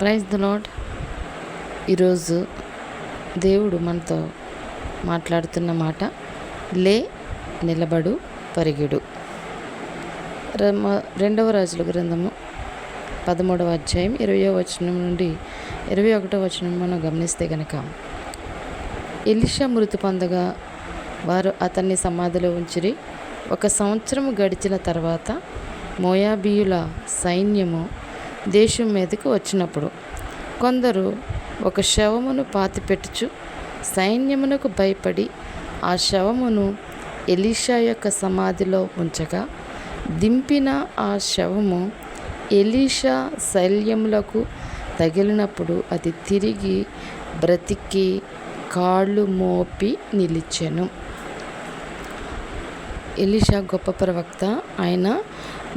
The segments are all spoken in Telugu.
Praise the lord. ఈరోజు దేవుడు మనతో మాట్లాడుతున్న మాట, లే, నిలబడు, పరిగెడు. రెండవ రాజుల గ్రంథము 13వ అధ్యాయం 20వ వచనం నుండి 21వ వచనం మనం గమనిస్తే గనక, ఎలీషా మృతి పొందగా వారు అతన్ని సమాధిలో ఉంచిరి. 1 సంవత్సరం గడిచిన తర్వాత మోయాబీయుల సైన్యము దేశం మీదకు వచ్చినప్పుడు కొందరు ఒక శవమును పాతిపెట్టుచు సైన్యమునకు భయపడి ఆ శవమును ఎలీషా యొక్క సమాధిలో ఉంచగా, దింపిన ఆ శవము ఎలీషా శల్యములకు తగిలినప్పుడు అది తిరిగి బ్రతికి కాళ్ళు మోపి నిలిచెను. ఎలీషా గొప్ప ప్రవక్త. ఆయన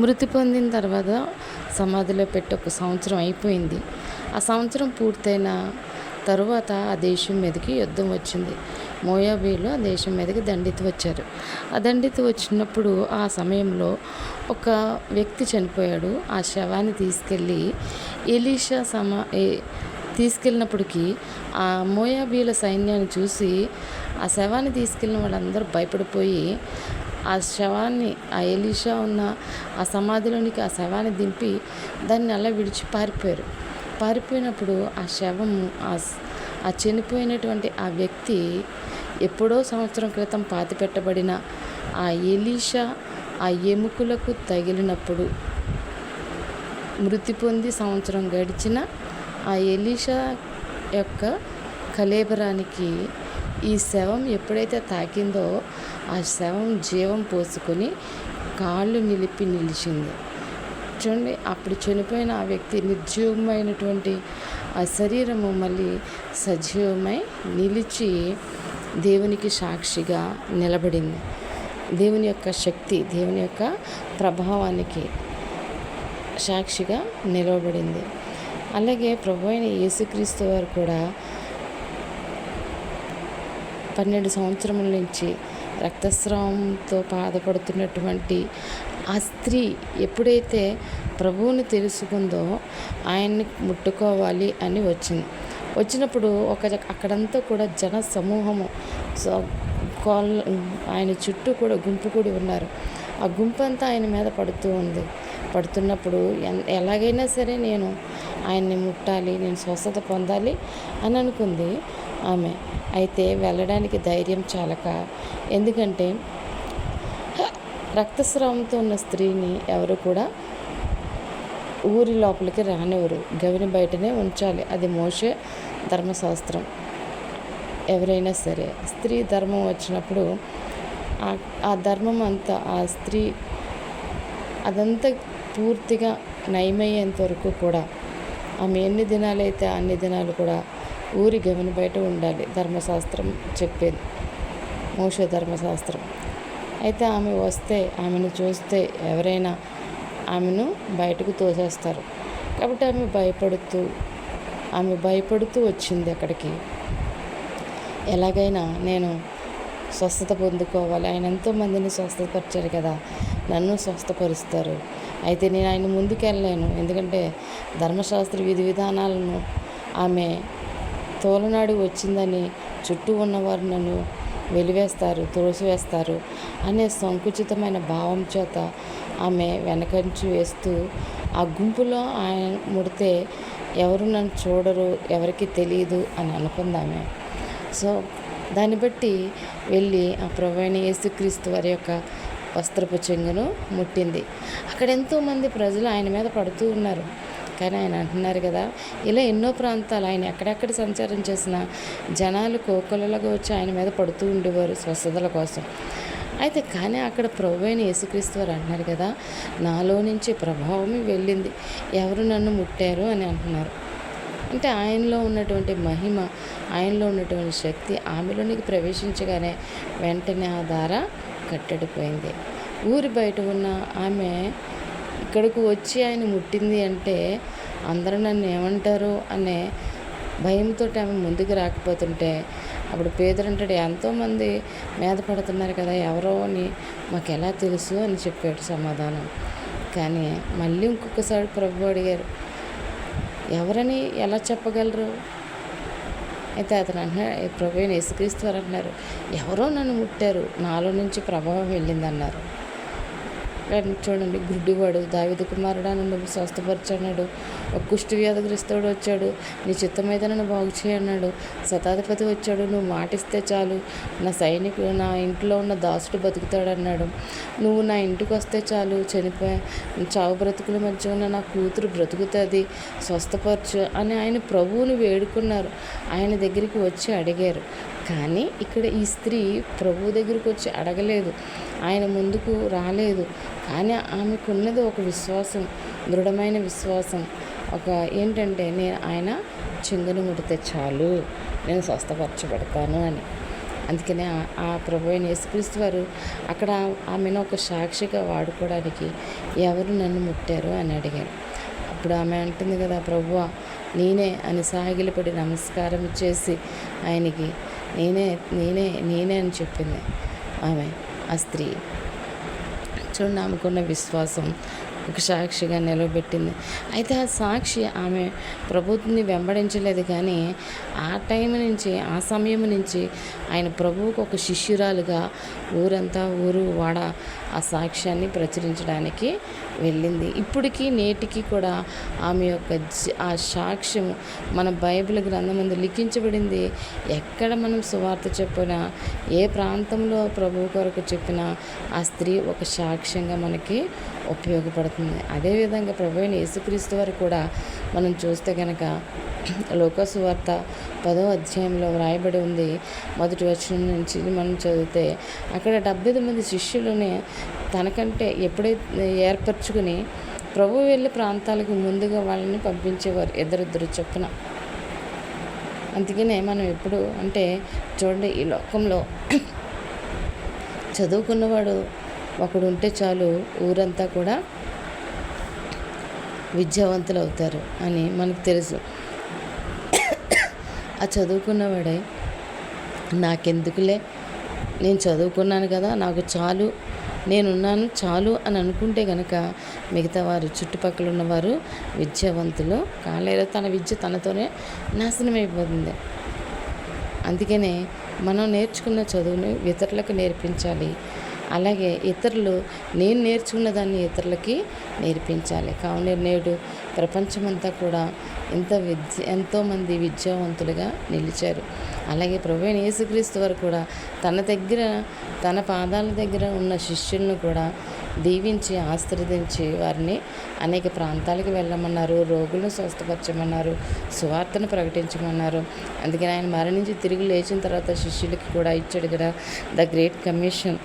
మృతి పొందిన తర్వాత సమాధిలో పెట్టి 1 సంవత్సరం అయిపోయింది. ఆ సంవత్సరం పూర్తయిన తరువాత ఆ దేశం మీదకి యుద్ధం వచ్చింది. మోయాబీలు ఆ దేశం మీదకి దండెత్తి వచ్చారు. ఆ దండెత్తి వచ్చినప్పుడు ఆ సమయంలో ఒక వ్యక్తి చనిపోయాడు. ఆ శవాన్ని తీసుకెళ్ళి ఎలీషా తీసుకెళ్ళినప్పటికీ ఆ మోయాబీల సైన్యాన్ని చూసి ఆ శవాన్ని తీసుకెళ్ళిన వాళ్ళందరూ భయపడిపోయి ఆ శవాన్ని, ఆ ఎలీషా ఉన్న ఆ సమాధిలోనికి ఆ శవాన్ని దింపి దాన్ని అలా విడిచి పారిపోయినప్పుడు ఆ శవము, ఆ చనిపోయినటువంటి ఆ వ్యక్తి ఎప్పుడో సంవత్సరం క్రితం పాతిపెట్టబడిన ఆ ఎలీషా ఆ ఎముకలకు తగిలినప్పుడు, మృతి పొంది సంవత్సరం గడిచిన ఆ ఎలీషా యొక్క కళేబరానికి ఈ శవం ఎప్పుడైతే తాకిందో ఆ శవం జీవం పోసుకొని కాళ్ళు నిలిచింది. చూడండి, అప్పుడు చనిపోయిన ఆ వ్యక్తి నిర్జీవమైనటువంటి ఆ శరీరము మళ్ళీ సజీవమై నిలిచి దేవునికి సాక్షిగా నిలబడింది. దేవుని యొక్క శక్తి, దేవుని యొక్క ప్రభావానికి సాక్షిగా నిలవబడింది. అలాగే ప్రభువైన యేసుక్రీస్తు వారు కూడా 12 సంవత్సరముల నుంచి రక్తస్రావంతో బాధపడుతున్నటువంటి ఆ స్త్రీ ఎప్పుడైతే ప్రభువుని ఆయన్ని ముట్టుకోవాలి అని వచ్చినప్పుడు అక్కడంతా కూడా జన సమూహము ఆయన చుట్టూ కూడా గుంపు కూడి ఉన్నారు. ఆ గుంపు అంతా ఆయన మీద పడుతున్నప్పుడు ఎలాగైనా సరే నేను ఆయన్ని ముట్టాలి, నేను స్వస్థత పొందాలి అని అనుకుంది ఆమె. అయితే వెళ్ళడానికి ధైర్యం చాలక, ఎందుకంటే రక్తస్రావంతో ఉన్న స్త్రీని ఎవరు కూడా ఊరి లోపలికి రానివ్వరు, గవిని బయటనే ఉంచాలి. అది మోషే ధర్మశాస్త్రం. ఎవరైనా సరే స్త్రీ ధర్మం వచ్చినప్పుడు ఆ ధర్మం అంతా, ఆ స్త్రీ అదంతా పూర్తిగా నయమయ్యేంత వరకు కూడా ఆమె ఎన్ని దినాలైతే అన్ని దినాలు కూడా ఊరి గవిని బయట ఉండాలి. ధర్మశాస్త్రం చెప్పేది, మోషే ధర్మశాస్త్రం. అయితే ఆమె వస్తే, ఆమెను చూస్తే ఎవరైనా ఆమెను బయటకు తోసేస్తారు. కాబట్టి ఆమె భయపడుతూ వచ్చింది అక్కడికి. ఎలాగైనా నేను స్వస్థత పొందుకోవాలి, ఆయన ఎంతోమందిని స్వస్థపరిచారు కదా, నన్ను స్వస్థపరుస్తారు. అయితే నేను ఆయన ముందుకు వెళ్ళలేను, ఎందుకంటే ధర్మశాస్త్ర విధి విధానాలను ఆమె తోలనాడు వచ్చిందని చుట్టూ ఉన్నవారు నన్ను వెలివేస్తారు, తోసివేస్తారు అనే సంకుచితమైన భావం చేత ఆమె వెనకంచి వేస్తూ ఆ గుంపులో ఆయన ముడితే ఎవరు నన్ను చూడరు, ఎవరికి తెలియదు అని అనుకుందామె. సో దాన్ని బట్టి వెళ్ళి ఆ ప్రభువైన యేసుక్రీస్తు వారి యొక్క వస్త్రపు చెంగును ముట్టింది. అక్కడ ఎంతోమంది ప్రజలు ఆయన మీద పడుతూ ఉన్నారు. కానీ ఆయన అంటున్నారు కదా, ఇలా ఎన్నో ప్రాంతాలు ఆయన ఎక్కడెక్కడ సంచారం చేసిన జనాలు కోకొల్లలుగా వచ్చి ఆయన మీద పడుతూ ఉండేవారు స్వస్థతల కోసం. అయితే కానీ అక్కడ ప్రభువైన యేసుక్రీస్తు వారు అంటున్నారు కదా, నాలో నుంచి ప్రభావం వెళ్ళింది, ఎవరు నన్ను ముట్టారు అని అంటున్నారు. అంటే ఆయనలో ఉన్నటువంటి మహిమ, ఆయనలో ఉన్నటువంటి శక్తి ఆమెలోనికి ప్రవేశించగానే వెంటనే ఆ దార కట్టడిపోయింది. ఊరి బయట ఉన్న ఆమె ఇక్కడికి వచ్చి ఆయన ముట్టింది అంటే అందరూ నన్ను ఏమంటారు అనే భయంతో ఆమె ముందుకు రాకపోతుంటే, అప్పుడు పేతురు అంటాడు, ఎంతోమంది మీద పడుతున్నారు కదా, ఎవరో అని మాకు ఎలా తెలుసు అని చెప్పాడు సమాధానం. కానీ మళ్ళీ ఇంకొకసారి ప్రభు అడిగారు, ఎవరని ఎలా చెప్పగలరు? అయితే అతను అంటున్నాడు, ప్రభువైన యేసుక్రీస్తు వారు అంటున్నారు, ఎవరో నన్ను ముట్టారు, నాలో నుంచి ప్రభావం వెళ్ళిందన్నారు. చూడండి, గుడ్డివాడు దావీదు కుమారుడా నన్ను స్వస్థపరచన్నాడు, ఒక కుష్టి వ్యాధిగ్రస్తుడు వచ్చాడు, నీ చిత్తమైతే నన్ను బాగు చేయన్నాడు, శతాధిపతి వచ్చాడు, నువ్వు మాటిస్తే చాలు నా ఇంట్లో ఉన్న దాసుడు బతుకుతాడన్నాడు, నువ్వు నా ఇంటికి వస్తే చాలు చావు బ్రతుకుల మధ్య ఉన్న నా కూతురు బ్రతుకుతుంది, స్వస్థపరచు అని ఆయన ప్రభువుని వేడుకున్నారు. ఆయన దగ్గరికి వచ్చి అడిగారు. కానీ ఇక్కడ ఈ స్త్రీ ప్రభువు దగ్గరికి వచ్చి అడగలేదు, ఆయన ముందుకు రాలేదు. కానీ ఆమెకున్నది ఒక విశ్వాసం, దృఢమైన విశ్వాసం. ఏంటంటే ఆయన చెంగును ముడితే చాలు, నేను స్వస్థపరచబడతాను అని. అందుకనే ఆ ప్రభువైన యేసుక్రీస్తు వారు అక్కడ ఆమెను ఒక సాక్షిగా వాడుకోవడానికి ఎవరు నన్ను ముట్టారు అని అడిగారు. అప్పుడు ఆమె అంటుంది కదా, ప్రభువా నేనే అని సాగిలపడి నమస్కారం ఇచ్చేసి ఆయనకి నేనే నేనే నేనే అని చెప్పింది ఆమె. ఆ స్త్రీ చూడండి, ఆమెకున్న విశ్వాసం ఒక సాక్షిగా నిలబెట్టింది. అయితే ఆ సాక్షి ఆమె ప్రభుత్వాన్ని వెంబడించలేదు, కానీ ఆ టైం నుంచి, ఆ సమయం నుంచి ఆయన ప్రభువుకు ఒక శిష్యురాలుగా ఊరంతా ఊరు వాడ ఆ సాక్ష్యాన్ని ప్రచురించడానికి వెళ్ళింది. ఇప్పటికీ నేటికి కూడా ఆమె యొక్క ఆ సాక్ష్యం మన బైబిల్ గ్రంథమందు లిఖించబడింది. ఎక్కడ మనం సువార్త చెప్పినా, ఏ ప్రాంతంలో ప్రభువు కొరకు చెప్పినా ఆ స్త్రీ ఒక సాక్ష్యంగా మనకి ఉపయోగపడుతుంది. అదేవిధంగా ప్రభువైన యేసుక్రీస్తు వారు కూడా మనం చూస్తే కనుక లూకా సువార్త 10వ అధ్యాయంలో వ్రాయబడి ఉంది. మొదటి వచనం నుంచి మనం చదివితే అక్కడ 70 మంది శిష్యులని తనకంటే ఎప్పుడైతే ఏర్పరచుకుని ప్రభు వెళ్ళే ప్రాంతాలకు ముందుగా వాళ్ళని పంపించేవారు, ఇద్దరిద్దరు చొప్పున. అందుకనే మనం ఎప్పుడు అంటే చూడండి, ఈ లోకంలో చదువుకున్నవాడు ఒకడు ఉంటే చాలు, ఊరంతా కూడా విద్యావంతులు అవుతారు అని మనకు తెలుసు. ఆ చదువుకున్నవాడే నాకెందుకులే, నేను చదువుకున్నాను కదా, నాకు చాలు, నేనున్నాను చాలు అని అనుకుంటే కనుక మిగతా వారు, చుట్టుపక్కల ఉన్నవారు విద్యావంతులు కాలేరు. తన విద్య తనతోనే నాశనం అయిపోతుంది. అందుకనే మనం నేర్చుకున్న చదువుని ఇతరులకు నేర్పించాలి. అలాగే ఇతరులు నేను నేర్చుకున్న దాన్ని ఇతరులకి నేర్పించాలి. కావున నేడు ప్రపంచమంతా కూడా ఎంతోమంది విద్యావంతులుగా నిలిచారు. అలాగే ప్రభువైన యేసుక్రీస్తు వారు కూడా తన పాదాల దగ్గర ఉన్న శిష్యులను కూడా దీవించి ఆశీర్వదించి వారిని అనేక ప్రాంతాలకు వెళ్ళమన్నారు, రోగులను స్వస్థపరచమన్నారు, సువార్తను ప్రకటించమన్నారు. అందుకని ఆయన మరణించి తిరిగి లేచిన తర్వాత శిష్యులకి కూడా ఇచ్చాడు కదా ద గ్రేట్ కమిషన్,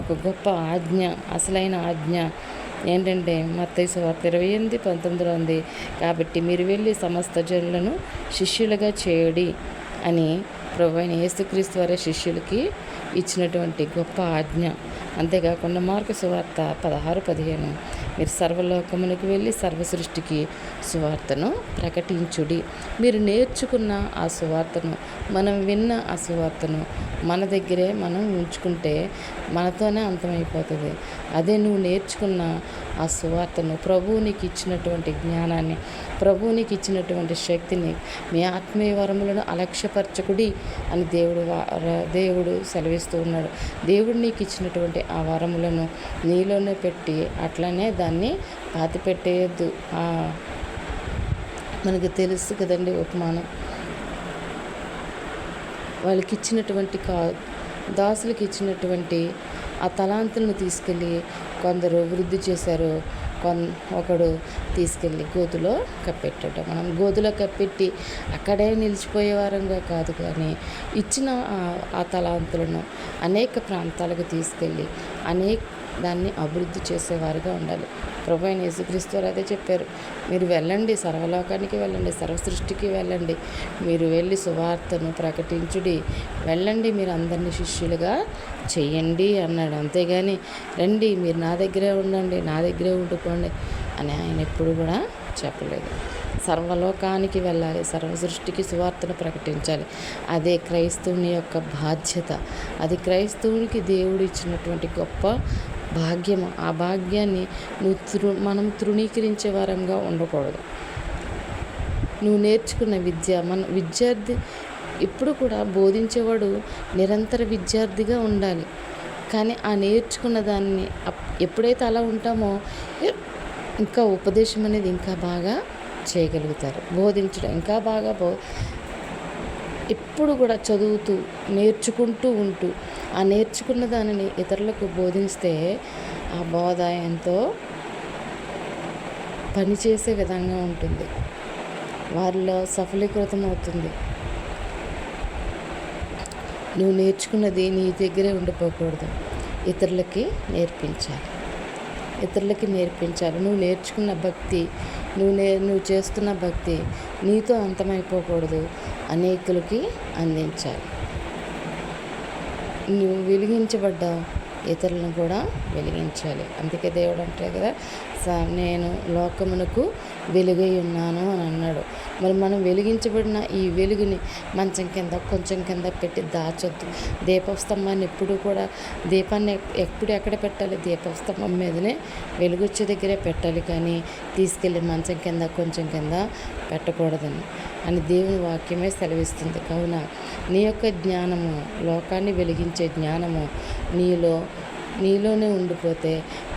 ఒక గొప్ప ఆజ్ఞ, అసలైన ఆజ్ఞ ఏంటంటే మత్తయి సువార్త 28:19 ఉంది. కాబట్టి మీరు వెళ్ళి సమస్త జనులను శిష్యులుగా చేయడి అని ప్రభువైన యేసుక్రీస్తు వారి శిష్యులకి ఇచ్చినటువంటి గొప్ప ఆజ్ఞ. అంతేకాకుండా మార్కు సువార్త 16:15 మీరు సర్వలోకమునకు వెళ్ళి సర్వ సృష్టికి సువార్తను ప్రకటించుడి. మీరు నేర్చుకున్న ఆ సువార్తను, మనం విన్న ఆ సువార్తను మన దగ్గరే మనం ఉంచుకుంటే మనతోనే అంతమైపోతుంది. అదే నువ్వు నేర్చుకున్న ఆ సువార్తను, ప్రభువు నీకు ఇచ్చినటువంటి జ్ఞానాన్ని, ప్రభువు నీకు ఇచ్చినటువంటి శక్తిని, మీ ఆత్మీయ వరములను అలక్ష్యపరచకుడి అని దేవుడు సెలవిస్తూ ఉన్నాడు. దేవుడు నీకు ఇచ్చినటువంటి ఆ వరములను నీలోనే పెట్టి అట్లనే దాన్ని పాతిపెట్టేయద్దు. మనకు తెలుసు కదండి ఉపమానం. వాళ్ళకి ఇచ్చినటువంటి దాసులకు ఇచ్చినటువంటి ఆ తలాంతులను తీసుకెళ్ళి కొందరు వృద్ధి చేశారు, ఒకడు తీసుకెళ్ళి గోతులో కప్పెట్టాడు. మనం గోతులో కప్పెట్టి అక్కడే నిలిచిపోయే వారంగా కాదు, కానీ ఇచ్చిన ఆ తలాంతులను అనేక ప్రాంతాలకు తీసుకెళ్ళి దాన్ని అభివృద్ధి చేసేవారుగా ఉండాలి. ప్రభువైన యేసుక్రీస్తు వారు అదే చెప్పారు, మీరు వెళ్ళండి, సర్వలోకానికి వెళ్ళండి, సర్వ సృష్టికి వెళ్ళండి, మీరు వెళ్ళి సువార్తను ప్రకటించుడి, వెళ్ళండి, మీరు అందరినీ శిష్యులుగా చెయ్యండి అన్నాడు. అంతేగాని రండి మీరు నా దగ్గరే ఉండండి, నా దగ్గరే ఉండుకోండి అని ఆయన ఎప్పుడు కూడా చెప్పలేదు. సర్వలోకానికి వెళ్ళాలి, సర్వ సృష్టికి సువార్తను ప్రకటించాలి. అదే క్రైస్తవుని యొక్క బాధ్యత. అది క్రైస్తవునికి దేవుడు ఇచ్చినటువంటి గొప్ప భాగ్యము. ఆ భాగ్యాన్ని మనం తృణీకరించే వారంగా ఉండకూడదు. నువ్వు నేర్చుకున్న విద్య, మన విద్యార్థి ఎప్పుడు కూడా బోధించేవాడు నిరంతర విద్యార్థిగా ఉండాలి. కానీ ఆ నేర్చుకున్న దాన్ని ఎప్పుడైతే అలా ఉంటామో ఇంకా ఉపదేశం అనేది ఇంకా బాగా చేయగలుగుతారు. బోధించడం ఇంకా బాగా ఎప్పుడు కూడా చదువుతూ నేర్చుకుంటూ ఉంటూ ఆ నేర్చుకున్న దానిని ఇతరులకు బోధిస్తే ఆ బోధ ఎంతో పనిచేసే విధంగా ఉంటుంది, వారిలో సఫలీకృతం అవుతుంది. నువ్వు నేర్చుకున్నది నీ దగ్గరే ఉండిపోకూడదు, ఇతరులకి నేర్పించాలి. నువ్వు నేర్చుకున్న భక్తి, నువ్వు చేస్తున్న భక్తి నీతో అంతమైపోకూడదు, అనేకులకి అందించాలి. నువ్వు వెలిగించబడ్డావు, ఇతరులను కూడా వెలిగించాలి. అందుకే దేవుడు అంటే కదా, నేను లోకమునకు వెలుగై ఉన్నాను అని అన్నాడు. మరి మనం వెలిగించబడిన ఈ వెలుగుని మంచం కింద కొంచెం కింద పెట్టి దాచొద్దు. దీపస్తంభాన్ని ఎప్పుడు కూడా దీపాన్ని ఎక్కడ పెట్టాలి? దీపస్తంభం మీదనే వెలుగొచ్చే దగ్గరే పెట్టాలి, కానీ తీసుకెళ్ళి మంచం కింద కొంచెం కింద పెట్టకూడదని అని దేవుని వాక్యమే సెలవిస్తుంది. కావున నీ యొక్క జ్ఞానము, లోకాన్ని వెలిగించే జ్ఞానము నీలోనే ఉండిపోతే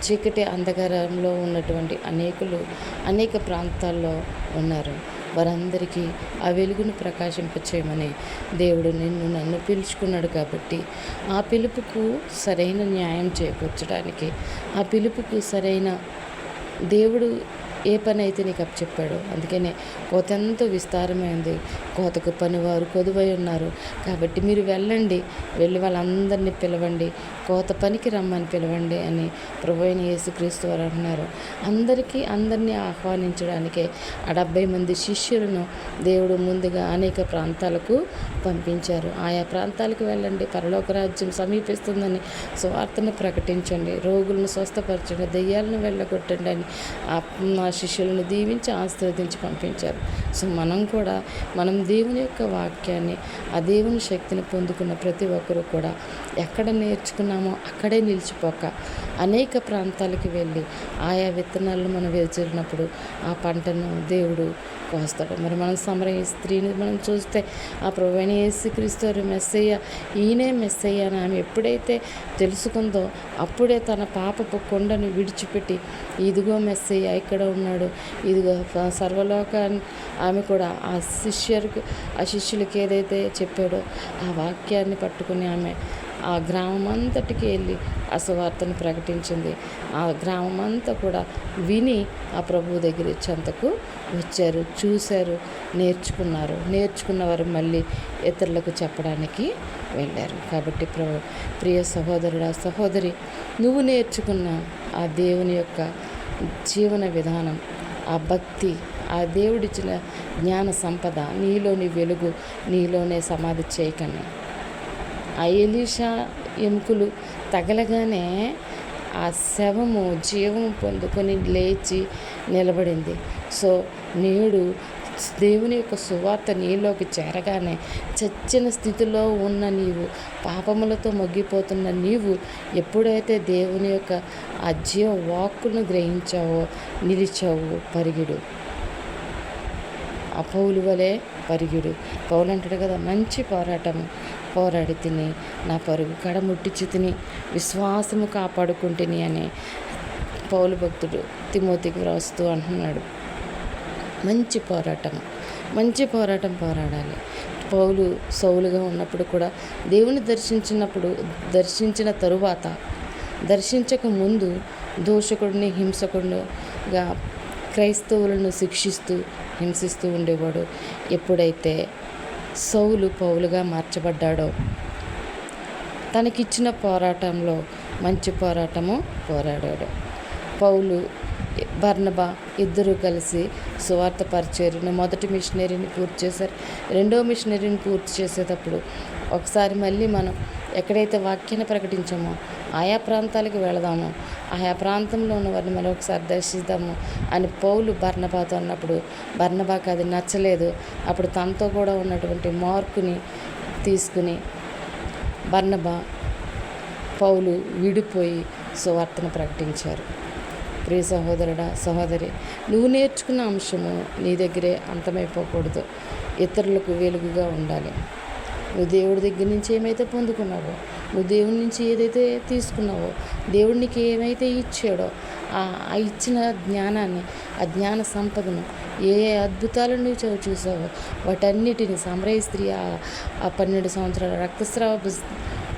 చీకటి అంధకారంలో ఉన్నటువంటి అనేక ప్రాంతాల్లో ఉన్నారు, వారందరికీ ఆ వెలుగును ప్రకాశింపచేయమని దేవుడు నన్ను పిలుచుకున్నాడు. కాబట్టి ఆ పిలుపుకు సరైన న్యాయం చేకూర్చడానికి, ఆ పిలుపుకు సరైన దేవుడు ఏ పని అయితే నీకు అప్పచెప్పాడో, అందుకనే కోత ఎంతో విస్తారమైంది, కోతకు పనివారు కొదువై ఉన్నారు. కాబట్టి మీరు వెళ్ళి వాళ్ళందరినీ పిలవండి, కోత పనికి రమ్మని పిలవండి అని ప్రభువైన యేసుక్రీస్తు వారు అంటున్నారు. అందరినీ ఆహ్వానించడానికే ఆ 70 మంది శిష్యులను దేవుడు ముందుగా అనేక ప్రాంతాలకు పంపించారు. ఆయా ప్రాంతాలకు వెళ్ళండి, పరలోక రాజ్యం సమీపిస్తుందని సువార్తను ప్రకటించండి, రోగులను స్వస్థపరచండి, దెయ్యాలను వెళ్ళగొట్టండి అని ఆ శిష్యులను దీవించి ఆశీర్వదించి పంపించారు. సో మనం దేవుని యొక్క వాక్యాన్ని, ఆ దేవుని శక్తిని పొందుకున్న ప్రతి ఒక్కరూ కూడా ఎక్కడ నేర్చుకున్నామో అక్కడే నిలిచిపోక అనేక ప్రాంతాలకు వెళ్ళి ఆయా విత్తనాలను మనం వేచినప్పుడు ఆ పంటను దేవుడు కోస్తాడు. మరి మనం సమరయ స్త్రీని మనం చూస్తే ఆ ప్రభువైన యేసుక్రీస్తు మెస్సయ్య, ఈయనే మెస్సయ్య అని ఆమె ఎప్పుడైతే తెలుసుకుందో అప్పుడే తన పాపపు కొండను విడిచిపెట్టి ఇదిగో మెస్సయ్య ఇక్కడ ఉన్నాడు, ఇదిగో సర్వలోకాన్ని ఆమె కూడా ఆ శిష్యులకి ఏదైతే చెప్పాడో ఆ వాక్యాన్ని పట్టుకుని ఆమె ఆ గ్రామం అంతటికి వెళ్ళి ఆ సువార్తను ప్రకటించింది. ఆ గ్రామం అంతా కూడా విని ఆ ప్రభువు దగ్గర చెంతకు వచ్చారు, చూశారు, నేర్చుకున్నవారు మళ్ళీ ఇతరులకు చెప్పడానికి వెళ్ళారు. కాబట్టి ప్రియ సహోదరుడా, సహోదరి, నువ్వు నేర్చుకున్న ఆ దేవుని యొక్క జీవన విధానం, ఆ భక్తి, ఆ దేవుడిచ్చిన జ్ఞాన సంపద, నీలోని వెలుగు నీలోనే సమాధి చేయకని. ఆ ఎలీషా ఎముకలు తగలగానే ఆ శవము జీవము పొందుకొని లేచి నిలబడింది. సో నేడు దేవుని యొక్క సువార్త నీలోకి చేరగానే చచ్చిన స్థితిలో ఉన్న నీవు, పాపములతో మగ్గిపోతున్న నీవు ఎప్పుడైతే దేవుని యొక్క ఆ జీవ వాక్కును గ్రహించావో, నిలిచావో, పరిగెడు, ఆ పౌలు వలె పరిగెడు. పౌలు అంటాడు కదా, మంచి పోరాడి తిని నా పరుగు కడముట్టించి తిని విశ్వాసము కాపాడుకుంటుని అని పౌలు భక్తుడు తిమోతికి వ్రాస్తూ అంటున్నాడు. మంచి పోరాటం పోరాడాలి. పౌలు సౌలుగా ఉన్నప్పుడు కూడా దేవుని దర్శించిన తరువాత, దర్శించక ముందు దోషకుడిని, హింసకుడిగా క్రైస్తవులను హింసిస్తూ ఉండేవాడు. ఎప్పుడైతే సౌలు పౌలుగా మార్చబడ్డాడో తనకిచ్చిన పోరాటంలో మంచి పోరాటము పోరాడాడు. పౌలు, బర్నబా ఇద్దరూ కలిసి సువార్త పరిచర్యను మొదటి మిషనరీని పూర్తి చేశారు. రెండో మిషనరీని పూర్తి చేసేటప్పుడు ఒకసారి మళ్ళీ మనం ఎక్కడైతే వాక్యాన్ని ప్రకటించామో ఆయా ప్రాంతాలకు వెళదాము, ఆయా ప్రాంతంలో ఉన్న వారిని మనం ఒకసారి దర్శిద్దాము అని పౌలు బర్నబాతో అన్నప్పుడు బర్నబాకి అది నచ్చలేదు. అప్పుడు తనతో కూడా ఉన్నటువంటి మార్కుని తీసుకుని బర్నబా, పౌలు విడిపోయి సువార్తను ప్రకటించారు. ప్రియ సహోదరుడా, సహోదరి, నువ్వు నేర్చుకున్న అంశము నీ దగ్గరే అంతమైపోకూడదు. ఇతరులకు వెలుగుగా ఉండాలి. నువ్వు దేవుడి దగ్గర నుంచి ఏమైతే పొందుకున్నావో, నువ్వు దేవుడి నుంచి ఏదైతే తీసుకున్నావో, దేవుడు నీకు ఏమైతే ఇచ్చాడో ఆ ఇచ్చిన జ్ఞానాన్ని, ఆ జ్ఞాన సంపదను, ఏ అద్భుతాలను నువ్వు చూసావో వాటన్నిటిని సమరయ స్త్రీ, ఆ 12 సంవత్సరాల రక్తస్రావ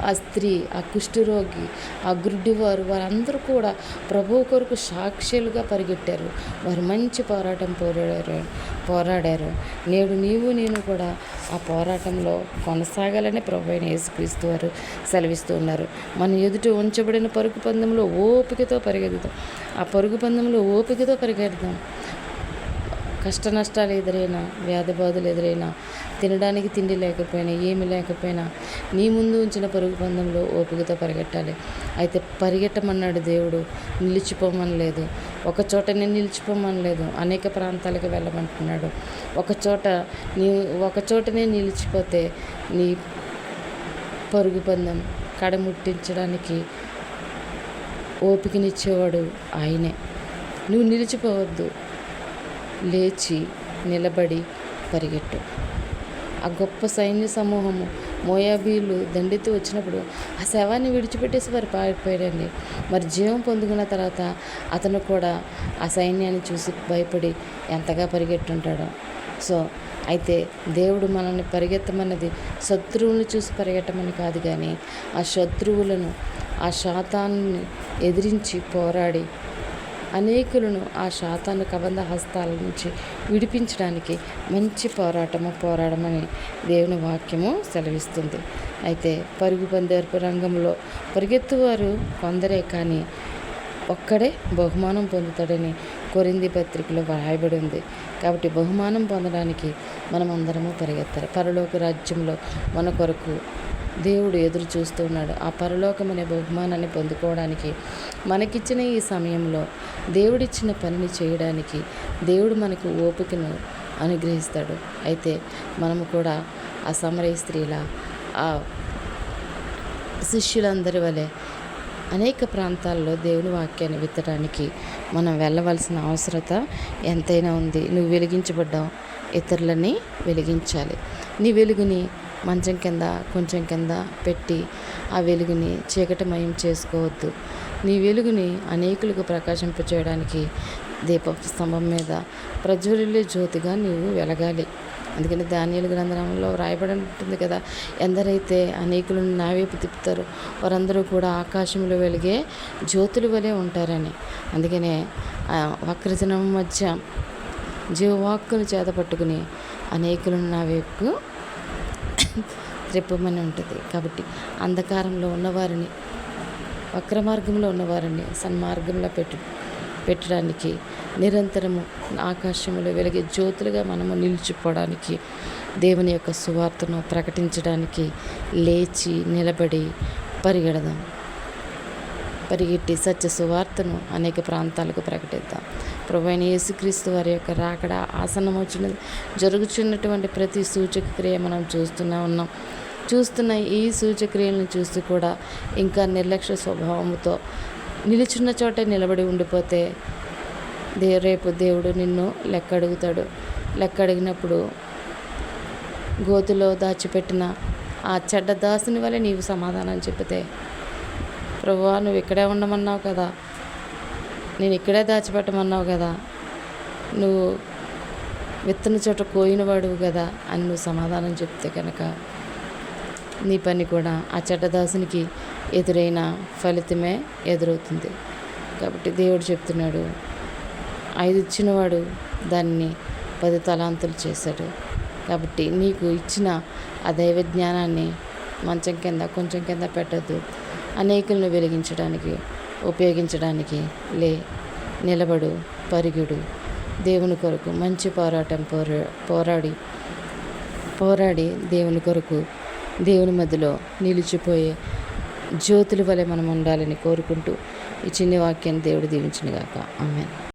ఆ స్త్రీ, ఆ కుష్ఠరోగి, ఆ గుడ్డివారు, వారందరూ కూడా ప్రభువు కొరకు సాక్షులుగా పరిగెట్టారు. వారు మంచి పోరాటం పోరాడారు. నేడు నీవు నేను కూడా ఆ పోరాటంలో కొనసాగాలని ప్రభు అయిన యేసుక్రీస్తు వారు సెలవిస్తూ ఉన్నారు. మన ఎదుట ఉంచబడిన పరుగు పందెంలో ఓపికతో పరిగెడదాం. ఆ పరుగు పందెంలో ఓపికతో పరిగెడదాం. కష్ట నష్టాలు ఎదురైనా, వ్యాధి బాధలు ఎదురైనా, తినడానికి తిండి లేకపోయినా, ఏమి లేకపోయినా నీ ముందు ఉంచిన పరుగు పందెంలో ఓపికతో పరిగెట్టాలి. అయితే పరిగెట్టమన్నాడు దేవుడు, నిలిచిపోమనలేదు. ఒక చోటనే నిలిచిపోమనలేదు, అనేక ప్రాంతాలకు వెళ్ళమంటున్నాడు. ఒక చోటనే నిలిచిపోతే నీ పరుగు పందెం కడముట్టించడానికి ఓపికనిచ్చేవాడు ఆయనే. నువ్వు నిలిచిపోవద్దు, లేచి నిలబడి పరిగెట్టు. ఆ గొప్ప సైన్య సమూహము మోయాబీలు దండెత్తి వచ్చినప్పుడు ఆ శవాన్ని విడిచిపెట్టేసి వారు పారిపోయారండి. మరి జీవం పొందుకున్న తర్వాత అతను కూడా ఆ సైన్యాన్ని చూసి భయపడి ఎంతగా పరిగెట్టుంటాడో. అయితే దేవుడు మనల్ని పరిగెత్తమన్నది శత్రువులను చూసి పరిగెట్టమని కాదు, కానీ ఆ శత్రువులను, ఆ శాతాన్ని ఎదిరించి పోరాడి అనేకులను ఆ శాతాను కబంధ హస్తాల నుంచి విడిపించడానికి మంచి పోరాడమని దేవుని వాక్యము సెలవిస్తుంది. అయితే పరుగు పందేర్పు రంగంలో పరిగెత్తువారు కొందరే, కానీ ఒక్కడే బహుమానం పొందుతాడని కొరింథీ పత్రికలో వ్రాయబడి ఉంది. కాబట్టి బహుమానం పొందడానికి మనం అందరము పరిగెత్తాలి. పరలోక రాజ్యంలో మన కొరకు దేవుడు ఎదురు చూస్తూ ఉన్నాడు. ఆ పరలోకం అనే బహుమానాన్ని పొందుకోవడానికి మనకిచ్చిన ఈ సమయంలో దేవుడిచ్చిన పనిని చేయడానికి దేవుడు మనకు ఓపికను అనుగ్రహిస్తాడు. అయితే మనము కూడా ఆ సమరయ స్త్రీల, ఆ శిష్యులందరి వలె అనేక ప్రాంతాల్లో దేవుని వాక్యాన్ని విత్తడానికి మనం వెళ్ళవలసిన అవసరత ఎంతైనా ఉంది. నువ్వు వెలిగించబడ్డావు, ఇతరులని వెలిగించాలి. నీ వెలుగుని మంచం కింద, కొంచెం కింద పెట్టి ఆ వెలుగుని చీకటిమయం చేసుకోవద్దు. నీ వెలుగుని అనేకులకు ప్రకాశింపచేయడానికి దీపస్తంభం మీద ప్రజ్వలిల్లే జ్యోతిగా నీవు వెలగాలి. అందుకని దానియేలు గ్రంథంలో రాయబడి ఉంటుంది కదా, ఎందరైతే అనేకులను నా వైపు తిప్పుతారో వారందరూ కూడా ఆకాశంలో వెలిగే జ్యోతుల వలె ఉంటారని. అందుకనే వక్రజనం మధ్య జీవవాక్కును చేత పట్టుకుని అనేకులను నా వైపుకు త్రిప్పమని ఉంటుంది. కాబట్టి అంధకారంలో ఉన్నవారిని, వక్ర మార్గంలో ఉన్నవారిని సన్మార్గంలో పెట్టడానికి, నిరంతరము ఆకాశంలో వెలిగే జ్యోతులుగా మనము నిలిచిపోవడానికి, దేవుని యొక్క సువార్తను ప్రకటించడానికి లేచి నిలబడి పరిగెట్టి సత్య సువార్తను అనేక ప్రాంతాలకు ప్రకటిద్దాం. ప్రభువైన యేసుక్రీస్తు వారి యొక్క రాకడ ఆసన్నమొచ్చినది. జరుగుతున్నటువంటి ప్రతి సూచక క్రియ మనం చూస్తున్న ఈ సూచక్రియలను చూస్తూ కూడా ఇంకా నిర్లక్ష్య స్వభావంతో నిలుచున్న చోటే నిలబడి ఉండిపోతే రేపు దేవుడు నిన్ను లెక్క అడుగుతాడు. లెక్క అడిగినప్పుడు గోతిలో దాచిపెట్టిన ఆ చెడ్డ దాసుని వల్ల నీవు సమాధానం చెబితే, ప్రభువా నువ్వు ఇక్కడే ఉండమన్నావు కదా, నేను ఇక్కడే దాచిపెట్టమన్నావు కదా, నువ్వు విత్తన చోట కోయినవాడువు కదా అని నువ్వు సమాధానం చెప్తే కనుక నీ పని కూడా ఆ చెడ్డదాసునికి ఎదురైన ఫలితమే ఎదురవుతుంది. కాబట్టి దేవుడు చెప్తున్నాడు, 5 ఇచ్చినవాడు దాన్ని 10 తలాంతులు చేశాడు. కాబట్టి నీకు ఇచ్చిన ఆ దైవ జ్ఞానాన్ని మంచం కింద, కొంచెం కింద పెట్టద్దు. అనేకులను వెలిగించడానికి, ఉపయోగించడానికి నిలబడు, పరిగెడు. దేవుని కొరకు మంచి పోరాటం పోరాడి దేవుని కొరకు, దేవుని మధ్యలో నిలిచిపోయే జ్యోతుల వలె మనం ఉండాలని కోరుకుంటూ ఈ చిన్ని వాక్యాన్ని దేవుడు దీవించునుగాక. ఆమేన్.